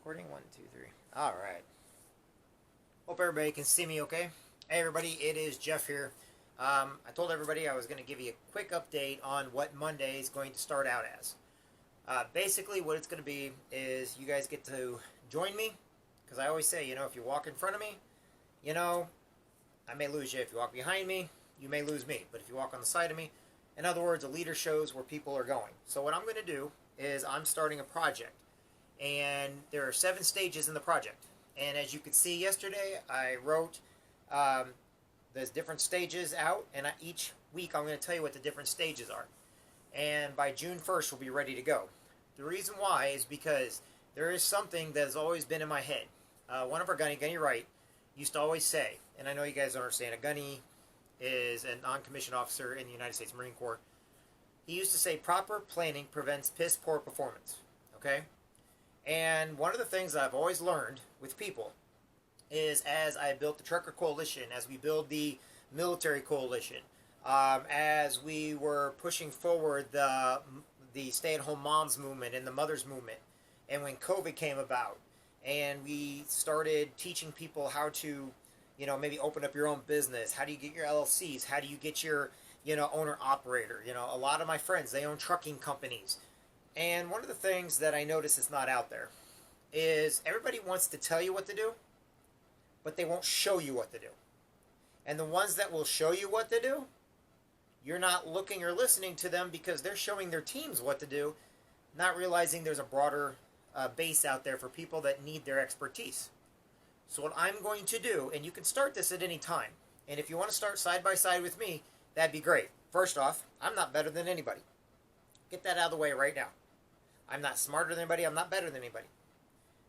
Recording 1, 2, 3. All right. Hope everybody can see me okay. Hey everybody, it is Jeff here. I told everybody I was going to give you a quick update on what Monday is going to start out as. Basically, what it's going to be is you guys get to join me, because I always say, if you walk in front of me, I may lose you. If you walk behind me, you may lose me. But if you walk on the side of me, in other words, a leader shows where people are going. So what I'm going to do is I'm starting a project. And there are 7 stages in the project. And as you could see yesterday, I wrote those different stages out, and each week I'm going to tell you what the different stages are. And by June 1st, we'll be ready to go. The reason why is because there is something that has always been in my head. One of our Gunny Wright, used to always say, and I know you guys don't understand, a gunny is a non-commissioned officer in the United States Marine Corps. He used to say, proper planning prevents piss poor performance. Okay? And one of the things I've always learned with people is, as I built the Trucker Coalition, as we build the military coalition, as we were pushing forward the stay-at-home moms movement and the mothers movement, and when COVID came about, and we started teaching people how to, maybe open up your own business, how do you get your LLCs, how do you get your, owner-operator, a lot of my friends, they own trucking companies. And one of the things that I notice is not out there is everybody wants to tell you what to do, but they won't show you what to do. And the ones that will show you what to do, you're not looking or listening to them because they're showing their teams what to do, not realizing there's a broader base out there for people that need their expertise. So what I'm going to do, and you can start this at any time, and if you want to start side by side with me, that'd be great. First off, I'm not better than anybody. Get that out of the way right now. I'm not smarter than anybody. I'm not better than anybody.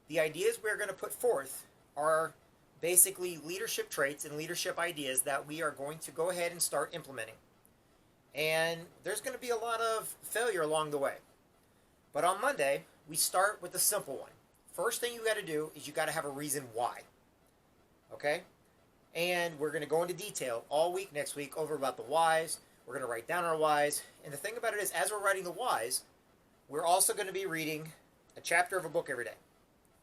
The ideas we're going to put forth are basically leadership traits and leadership ideas that we are going to go ahead and start implementing. And there's going to be a lot of failure along the way. But on Monday, we start with the simple one. First thing you got to do is you got to have a reason why. Okay? And we're going to go into detail all week next week over about the whys. We're going to write down our whys. And the thing about it is, as we're writing the whys, we're also going to be reading a chapter of a book every day.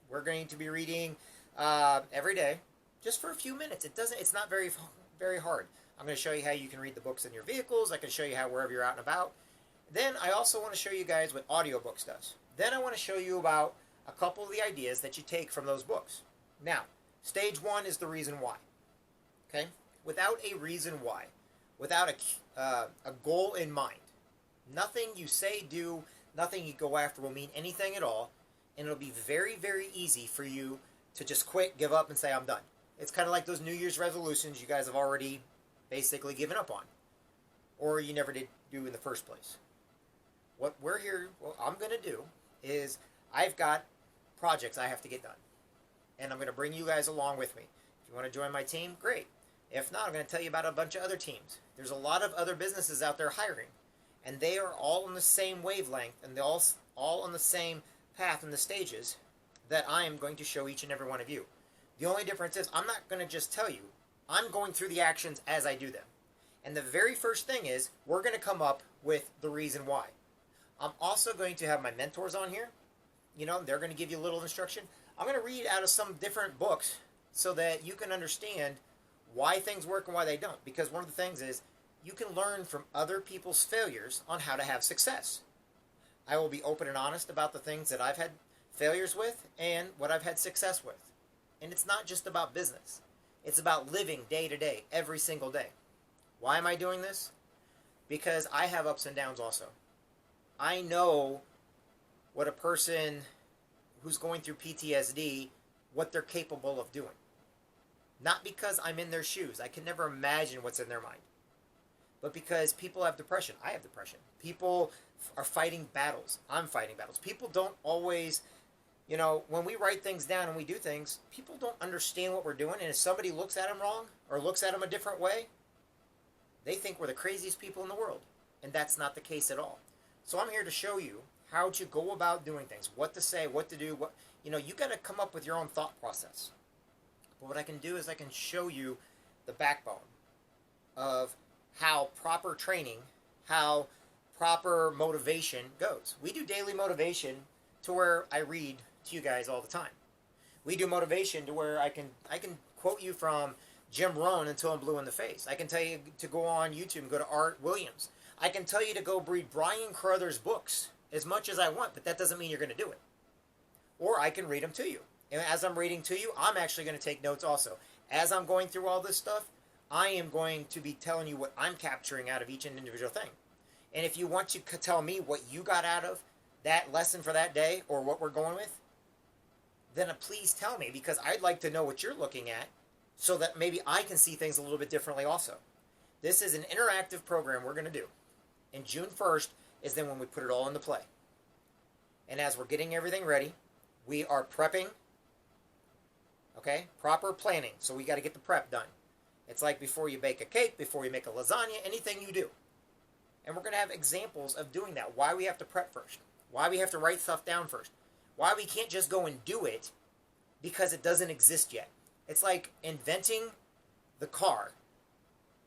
We're going to be reading every day, just for a few minutes. It's not very hard. I'm going to show you how you can read the books in your vehicles. I can show you how wherever you're out and about. Then I also want to show you guys what audiobooks does. Then I want to show you about a couple of the ideas that you take from those books. Now, stage 1 is the reason why. Okay? Without a reason why, without a goal in mind, nothing you say, do, nothing you go after will mean anything at all, and it'll be very, very easy for you to just quit, give up, and say, I'm done. It's kind of like those New Year's resolutions you guys have already basically given up on, or you never did do in the first place. What I'm going to do is I've got projects I have to get done, and I'm going to bring you guys along with me. If you want to join my team, great. If not, I'm going to tell you about a bunch of other teams. There's a lot of other businesses out there hiring. And they are all on the same wavelength, and they're all on the same path in the stages that I am going to show each and every one of you. The only difference is I'm not going to just tell you. I'm going through the actions as I do them. And the very first thing is we're going to come up with the reason why. I'm also going to have my mentors on here. They're going to give you a little instruction. I'm going to read out of some different books so that you can understand why things work and why they don't. Because one of the things is, you can learn from other people's failures on how to have success. I will be open and honest about the things that I've had failures with and what I've had success with. And it's not just about business. It's about living day to day, every single day. Why am I doing this? Because I have ups and downs also. I know what a person who's going through PTSD, what they're capable of doing. Not because I'm in their shoes. I can never imagine what's in their mind. But because people have depression. I have depression. People are fighting battles. I'm fighting battles. People don't always, when we write things down and we do things, people don't understand what we're doing. And if somebody looks at them wrong or looks at them a different way, they think we're the craziest people in the world. And that's not the case at all. So I'm here to show you how to go about doing things, what to say, what to do. You got to come up with your own thought process. But what I can do is I can show you the backbone of how proper training, how proper motivation goes. We do daily motivation to where I read to you guys all the time. We do motivation to where I can quote you from Jim Rohn until I'm blue in the face. I can tell you to go on YouTube and go to Art Williams. I can tell you to go read Brian Carruthers' books as much as I want, but that doesn't mean you're going to do it. Or I can read them to you. And as I'm reading to you, I'm actually going to take notes also. As I'm going through all this stuff, I am going to be telling you what I'm capturing out of each individual thing. And if you want to tell me what you got out of that lesson for that day or what we're going with, then please tell me, because I'd like to know what you're looking at so that maybe I can see things a little bit differently also. This is an interactive program we're going to do. And June 1st is then when we put it all into play. And as we're getting everything ready, we are prepping, okay? Proper planning. So we got to get the prep done. It's like before you bake a cake, before you make a lasagna, anything you do. And we're going to have examples of doing that. Why we have to prep first. Why we have to write stuff down first. Why we can't just go and do it because it doesn't exist yet. It's like inventing the car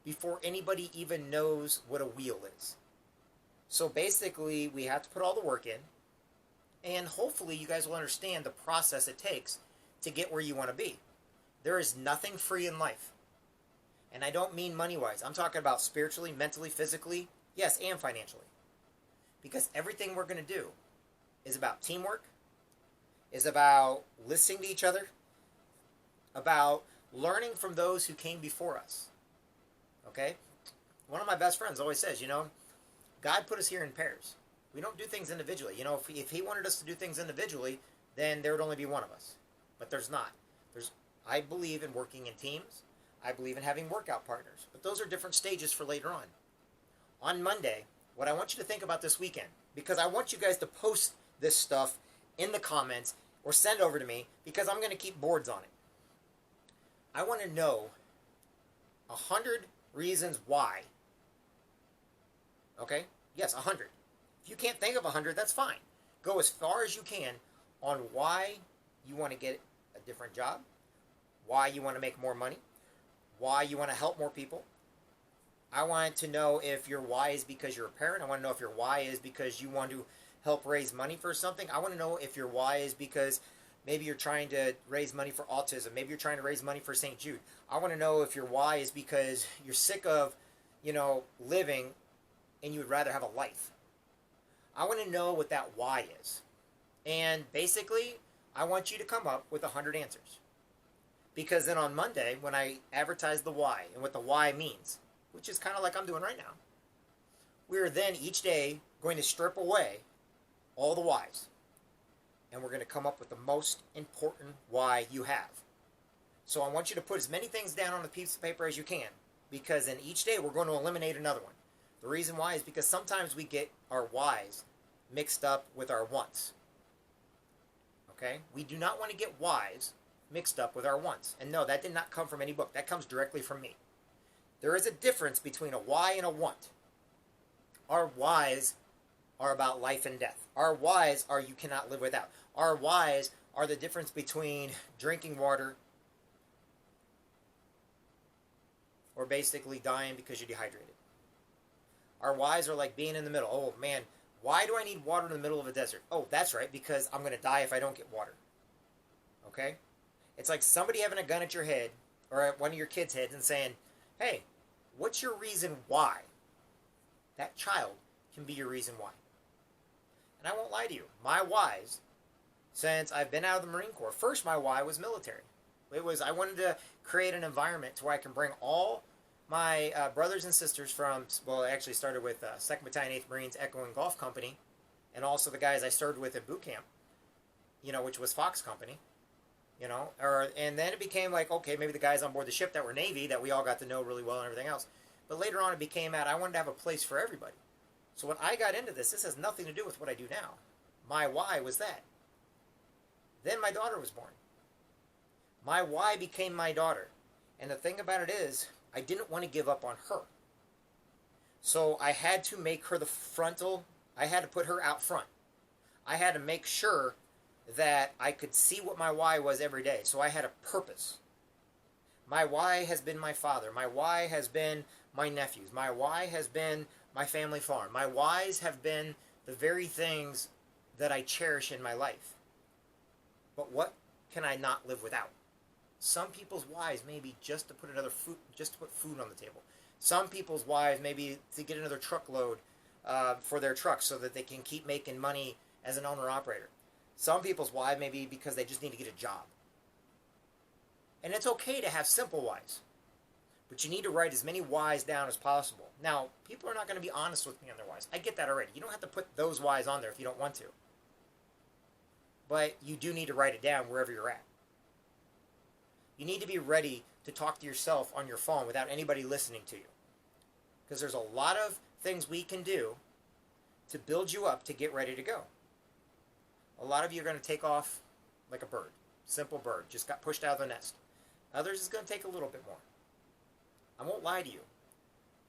before anybody even knows what a wheel is. So basically, we have to put all the work in. And hopefully you guys will understand the process it takes to get where you want to be. There is nothing free in life. And I don't mean money-wise. I'm talking about spiritually, mentally, physically, yes, and financially. Because everything we're going to do is about teamwork, is about listening to each other, about learning from those who came before us. Okay? One of my best friends always says, God put us here in pairs. We don't do things individually. If he wanted us to do things individually, then there would only be one of us. But there's not. I believe in working in teams. I believe in having workout partners. But those are different stages for later on. On Monday, what I want you to think about this weekend, because I want you guys to post this stuff in the comments or send over to me, because I'm going to keep boards on it. I want to know 100 reasons why. Okay? Yes, 100. If you can't think of 100, that's fine. Go as far as you can on why you want to get a different job, why you want to make more money, why you want to help more people. I want to know if your why is because you're a parent. I want to know if your why is because you want to help raise money for something. I want to know if your why is because maybe you're trying to raise money for autism. Maybe you're trying to raise money for St. Jude. I want to know if your why is because you're sick of, living and you would rather have a life. I want to know what that why is. And basically, I want you to come up with 100 answers. Because then on Monday, when I advertise the why and what the why means, which is kind of like I'm doing right now, we're then each day going to strip away all the whys. And we're going to come up with the most important why you have. So I want you to put as many things down on a piece of paper as you can. Because then each day we're going to eliminate another one. The reason why is because sometimes we get our whys mixed up with our wants. Okay? We do not want to get whys mixed up with our wants. And no, that did not come from any book. That comes directly from me. There is a difference between a why and a want. Our whys are about life and death. Our whys are you cannot live without. Our whys are the difference between drinking water or basically dying because you're dehydrated. Our whys are like being in the middle. Oh man, why do I need water in the middle of a desert? Oh, that's right, because I'm going to die if I don't get water. Okay? It's like somebody having a gun at your head or at one of your kids' heads and saying, hey, what's your reason why? That child can be your reason why. And I won't lie to you. My whys, since I've been out of the Marine Corps, first my why was military. It was I wanted to create an environment to where I can bring all my brothers and sisters from, well, it actually started with 2nd Battalion, 8th Marines, Echo and Golf Company, and also the guys I served with at boot camp, which was Fox Company, and then it became like, okay, maybe the guys on board the ship that were Navy that we all got to know really well and everything else. But later on it became I wanted to have a place for everybody. So when I got into this has nothing to do with what I do now. My why was that. Then my daughter was born. My why became my daughter. And the thing about it is, I didn't want to give up on her. So I had to make her I had to put her out front. I had to make sure that I could see what my why was every day. So I had a purpose. My why has been my father. My why has been my nephews. My why has been my family farm. My whys have been the very things that I cherish in my life. But what can I not live without? Some people's whys may be just to put just to put food on the table. Some people's whys may be to get another truckload for their truck so that they can keep making money as an owner-operator. Some people's why may be because they just need to get a job. And it's okay to have simple whys. But you need to write as many whys down as possible. Now, people are not going to be honest with me on their whys. I get that already. You don't have to put those whys on there if you don't want to. But you do need to write it down wherever you're at. You need to be ready to talk to yourself on your phone without anybody listening to you. Because there's a lot of things we can do to build you up to get ready to go. A lot of you are going to take off like a bird. Simple bird. Just got pushed out of the nest. Others is going to take a little bit more. I won't lie to you.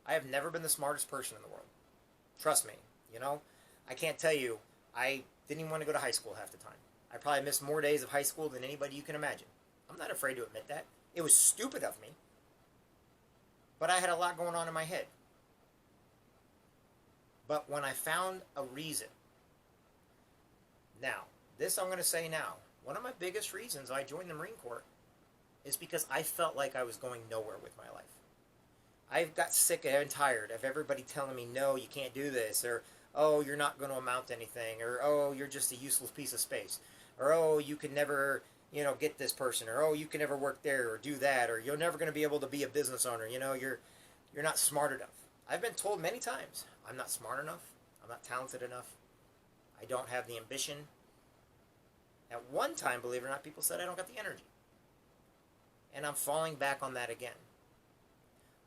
I have never been the smartest person in the world. Trust me. You know, I can't tell you, I didn't even want to go to high school half the time. I probably missed more days of high school than anybody you can imagine. I'm not afraid to admit that. It was stupid of me. But I had a lot going on in my head. But when I found a reason, now, this I'm going to say now, one of my biggest reasons I joined the Marine Corps is because I felt like I was going nowhere with my life. I got sick and tired of everybody telling me, no, you can't do this, or, oh, you're not going to amount to anything, or, oh, you're just a useless piece of space, or, oh, you can never, get this person, or, oh, you can never work there, or do that, or you're never going to be able to be a business owner, you're not smart enough. I've been told many times, I'm not smart enough, I'm not talented enough, I don't have the ambition. At one time, believe it or not, people said I don't got the energy. And I'm falling back on that again.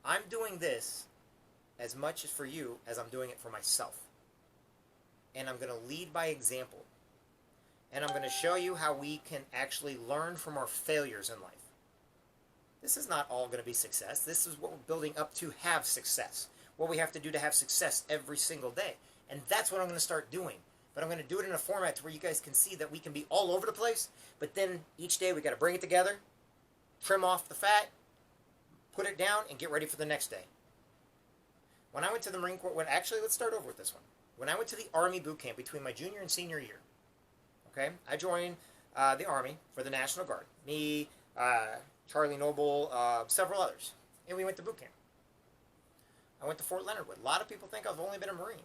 I'm doing this as much for you as I'm doing it for myself. And I'm going to lead by example. And I'm going to show you how we can actually learn from our failures in life. This is not all going to be success. This is what we're building up to have success. What we have to do to have success every single day. And that's what I'm going to start doing. But I'm going to do it in a format to where you guys can see that we can be all over the place. But then each day we got to bring it together, trim off the fat, put it down, and get ready for the next day. When I went to the Marine Corps, let's start over with this one. When I went to the Army boot camp between my junior and senior year, okay, I joined the Army for the National Guard. Me, Charlie Noble, several others. And we went to boot camp. I went to Fort Leonard Wood. A lot of people think I've only been a Marine.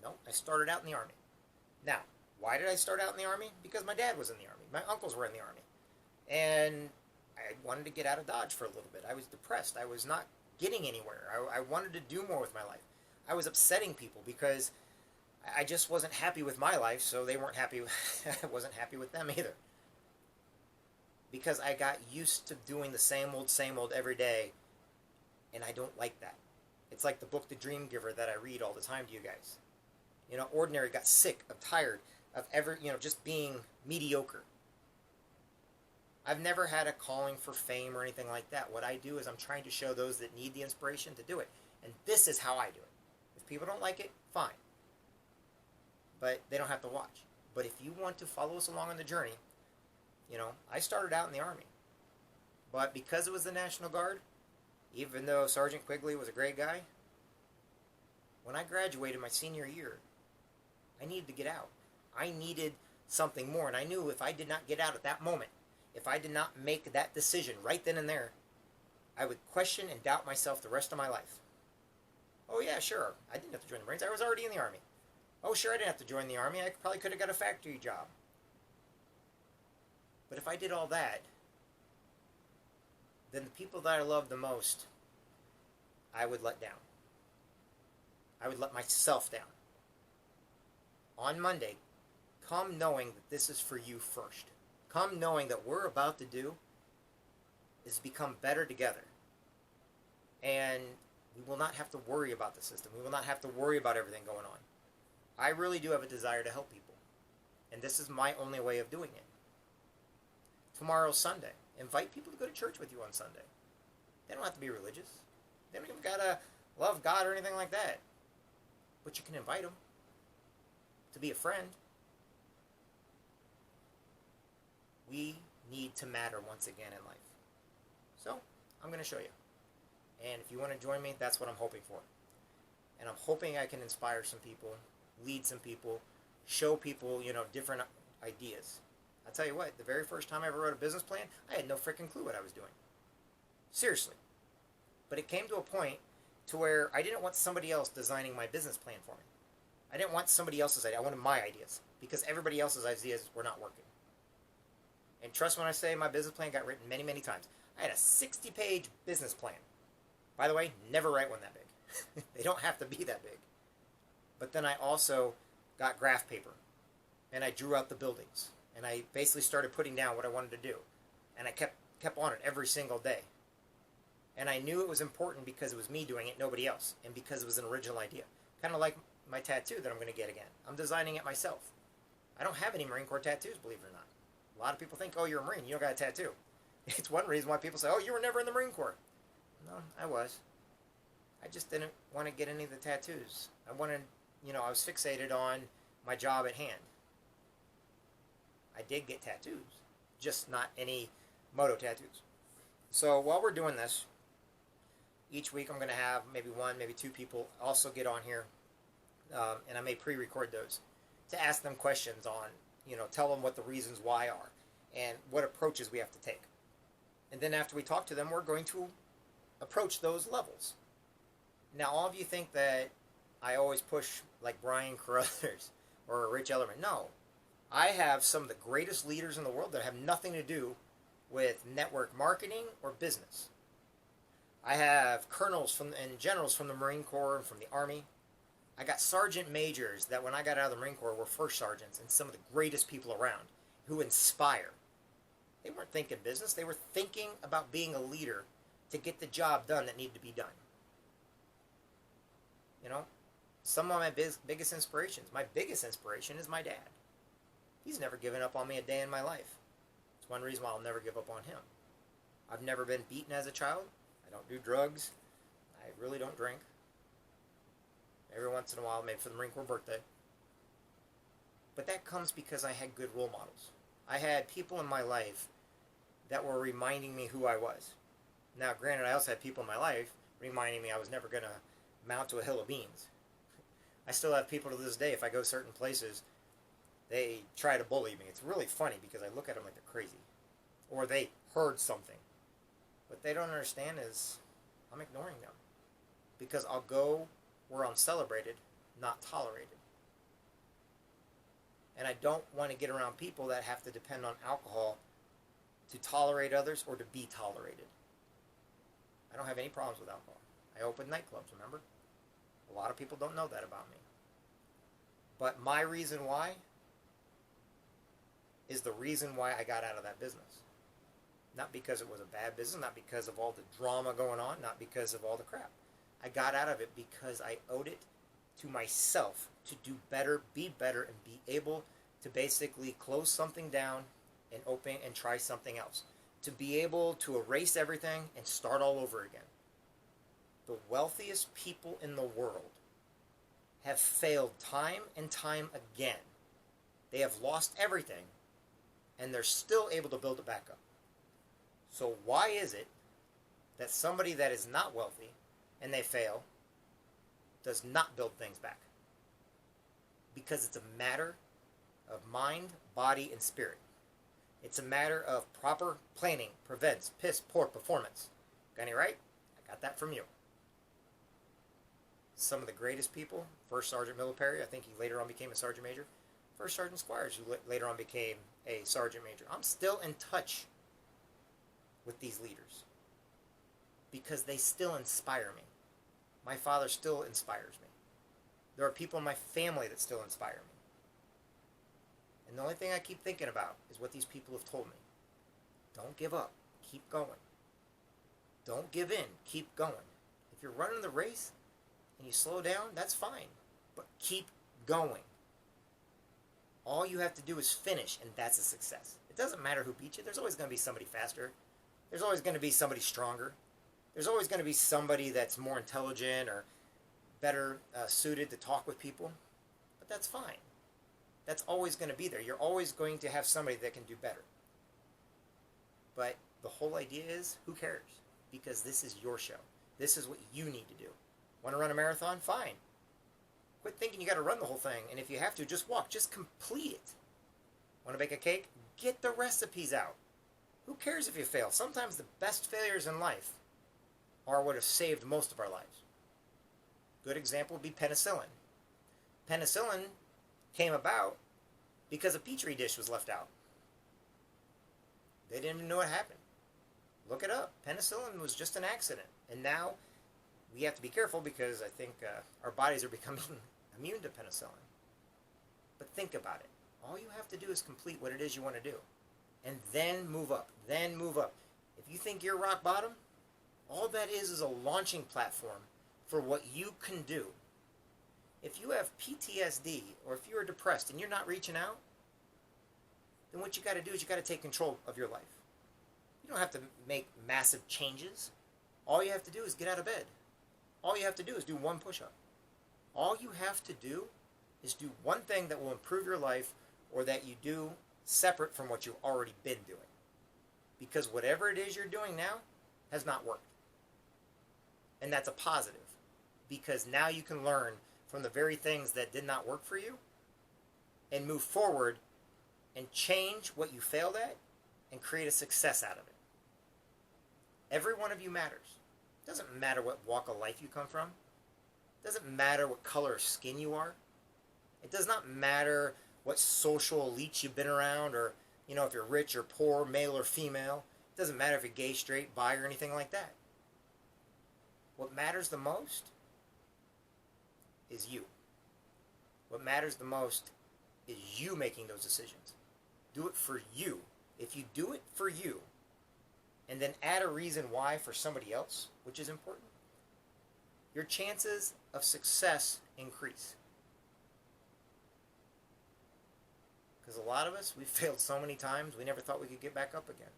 No, I started out in the Army. Now, why did I start out in the Army? Because my dad was in the Army. My uncles were in the Army. And I wanted to get out of Dodge for a little bit. I was depressed. I was not getting anywhere. I wanted to do more with my life. I was upsetting people because I just wasn't happy with my life, so they weren't happy. I wasn't happy with them either. Because I got used to doing the same old every day, and I don't like that. It's like the book The Dream Giver that I read all the time to you guys. Ordinary got sick, tired of just being mediocre. I've never had a calling for fame or anything like that. What I do is I'm trying to show those that need the inspiration to do it. And this is how I do it. If people don't like it, fine. But they don't have to watch. But if you want to follow us along on the journey, I started out in the Army. But because it was the National Guard, even though Sergeant Quigley was a great guy, when I graduated my senior year, I needed to get out. I needed something more. And I knew if I did not get out at that moment, if I did not make that decision right then and there, I would question and doubt myself the rest of my life. Oh yeah, sure, I didn't have to join the Marines. I was already in the Army. Oh sure, I didn't have to join the Army. I probably could have got a factory job. But if I did all that, then the people that I love the most, I would let down. I would let myself down. On Monday, come knowing that this is for you first. Come knowing that what we're about to do is become better together. And we will not have to worry about the system. We will not have to worry about everything going on. I really do have a desire to help people. And this is my only way of doing it. Tomorrow's Sunday. Invite people to go to church with you on Sunday. They don't have to be religious. They don't even gotta love God or anything like that. But you can invite them to be a friend. We need to matter once again in life. So, I'm going to show you. And if you want to join me, that's what I'm hoping for. And I'm hoping I can inspire some people, lead some people, show people, different ideas. I'll tell you what, the very first time I ever wrote a business plan, I had no freaking clue what I was doing. Seriously. But it came to a point to where I didn't want somebody else designing my business plan for me. I didn't want somebody else's idea. I wanted my ideas because everybody else's ideas were not working. And trust when I say my business plan got written many, many times. I had a 60-page business plan. By the way, never write one that big. They don't have to be that big. But then I also got graph paper, and I drew out the buildings, and I basically started putting down what I wanted to do, and I kept on it every single day. And I knew it was important because it was me doing it, nobody else, and because it was an original idea. Kind of like my tattoo that I'm going to get again. I'm designing it myself. I don't have any Marine Corps tattoos, believe it or not. A lot of people think, oh, you're a Marine, you don't got a tattoo. It's one reason why people say, oh, you were never in the Marine Corps. No, I was. I just didn't want to get any of the tattoos. I wanted, I was fixated on my job at hand. I did get tattoos, just not any moto tattoos. So while we're doing this, each week I'm going to have maybe one, maybe two people also get on here, and I may pre-record those to ask them questions on, tell them what the reasons why are and what approaches we have to take. And then after we talk to them, we're going to approach those levels. Now, all of you think that I always push like Brian Carruthers or Rich Ellerman. No. I have some of the greatest leaders in the world that have nothing to do with network marketing or business. I have colonels and generals from the Marine Corps and from the Army. I got sergeant majors that when I got out of the Marine Corps were first sergeants and some of the greatest people around who inspire. They weren't thinking business. They were thinking about being a leader to get the job done that needed to be done. Some of my biggest inspirations. My biggest inspiration is my dad. He's never given up on me a day in my life. It's one reason why I'll never give up on him. I've never been beaten as a child. I don't do drugs. I really don't drink. Every once in a while, maybe for the Marine Corps birthday. But that comes because I had good role models. I had people in my life that were reminding me who I was. Now, granted, I also had people in my life reminding me I was never going to mount to a hill of beans. I still have people to this day, if I go certain places, they try to bully me. It's really funny because I look at them like they're crazy. Or they heard something. What they don't understand is I'm ignoring them. Because I'll go where I'm celebrated, not tolerated. And I don't want to get around people that have to depend on alcohol to tolerate others or to be tolerated. I don't have any problems with alcohol. I open nightclubs, remember? A lot of people don't know that about me. But my reason why is the reason why I got out of that business. Not because it was a bad business, not because of all the drama going on, not because of all the crap. I got out of it because I owed it to myself to do better, be better, and be able to basically close something down and open and try something else. To be able to erase everything and start all over again. The wealthiest people in the world have failed time and time again. They have lost everything, and they're still able to build it back up. So why is it that somebody that is not wealthy, and they fail, does not build things back? Because it's a matter of mind, body, and spirit. It's a matter of proper planning prevents piss poor performance. Got any right? I got that from you. Some of the greatest people, First Sergeant Military, I think he later on became a Sergeant Major. First Sergeant Squires, who later on became a Sergeant Major. I'm still in touch with these leaders because they still inspire me. My father still inspires me. There are people in my family that still inspire me. And the only thing I keep thinking about is what these people have told me. Don't give up. Keep going. Don't give in. Keep going. If you're running the race and you slow down, that's fine. But keep going. All you have to do is finish, and that's a success. It doesn't matter who beat you. There's always going to be somebody faster. There's always going to be somebody stronger. There's always going to be somebody that's more intelligent or better suited to talk with people. But that's fine. That's always going to be there. You're always going to have somebody that can do better. But the whole idea is, who cares? Because this is your show. This is what you need to do. Want to run a marathon? Fine. Quit thinking you got to run the whole thing. And if you have to, just walk. Just complete it. Want to bake a cake? Get the recipes out. Who cares if you fail? Sometimes the best failures in life are what have saved most of our lives. Good example would be penicillin. Penicillin came about because a petri dish was left out. They didn't even know what happened. Look it up. Penicillin was just an accident. And now we have to be careful because I think our bodies are becoming immune to penicillin. But think about it. All you have to do is complete what it is you want to do. And then move up. Then move up. If you think you're rock bottom, all that is a launching platform for what you can do. If you have PTSD or if you're depressed and you're not reaching out, then what you got to do is you got to take control of your life. You don't have to make massive changes. All you have to do is get out of bed. All you have to do is do one push-up. All you have to do is do one thing that will improve your life or that you do separate from what you've already been doing. Because whatever it is you're doing now has not worked. And that's a positive. Because now you can learn from the very things that did not work for you and move forward and change what you failed at and create a success out of it. Every one of you matters. It doesn't matter what walk of life you come from. It doesn't matter what color of skin you are. It does not matter what social elite you've been around or, if you're rich or poor, male or female. It doesn't matter if you're gay, straight, bi, or anything like that. What matters the most is you. What matters the most is you making those decisions. Do it for you. If you do it for you, and then add a reason why for somebody else, which is important, your chances of success increase. Because a lot of us, we failed so many times, we never thought we could get back up again.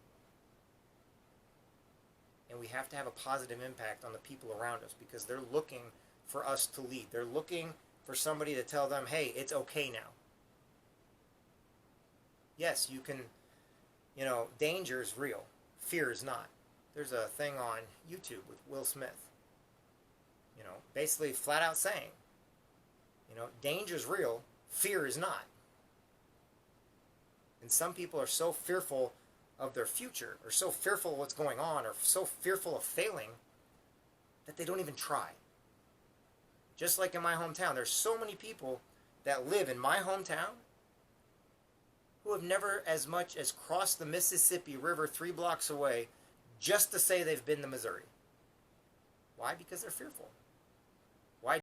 And we have to have a positive impact on the people around us because they're looking for us to lead. They're looking for somebody to tell them, hey, it's okay now. Yes, you can, danger is real. Fear is not. There's a thing on YouTube with Will Smith. Basically flat out saying, danger is real, fear is not. And some people are so fearful of their future, or so fearful of what's going on, or so fearful of failing, that they don't even try. Just like in my hometown, there's so many people that live in my hometown who have never as much as crossed the Mississippi River 3 blocks away just to say they've been to Missouri. Why? Because they're fearful.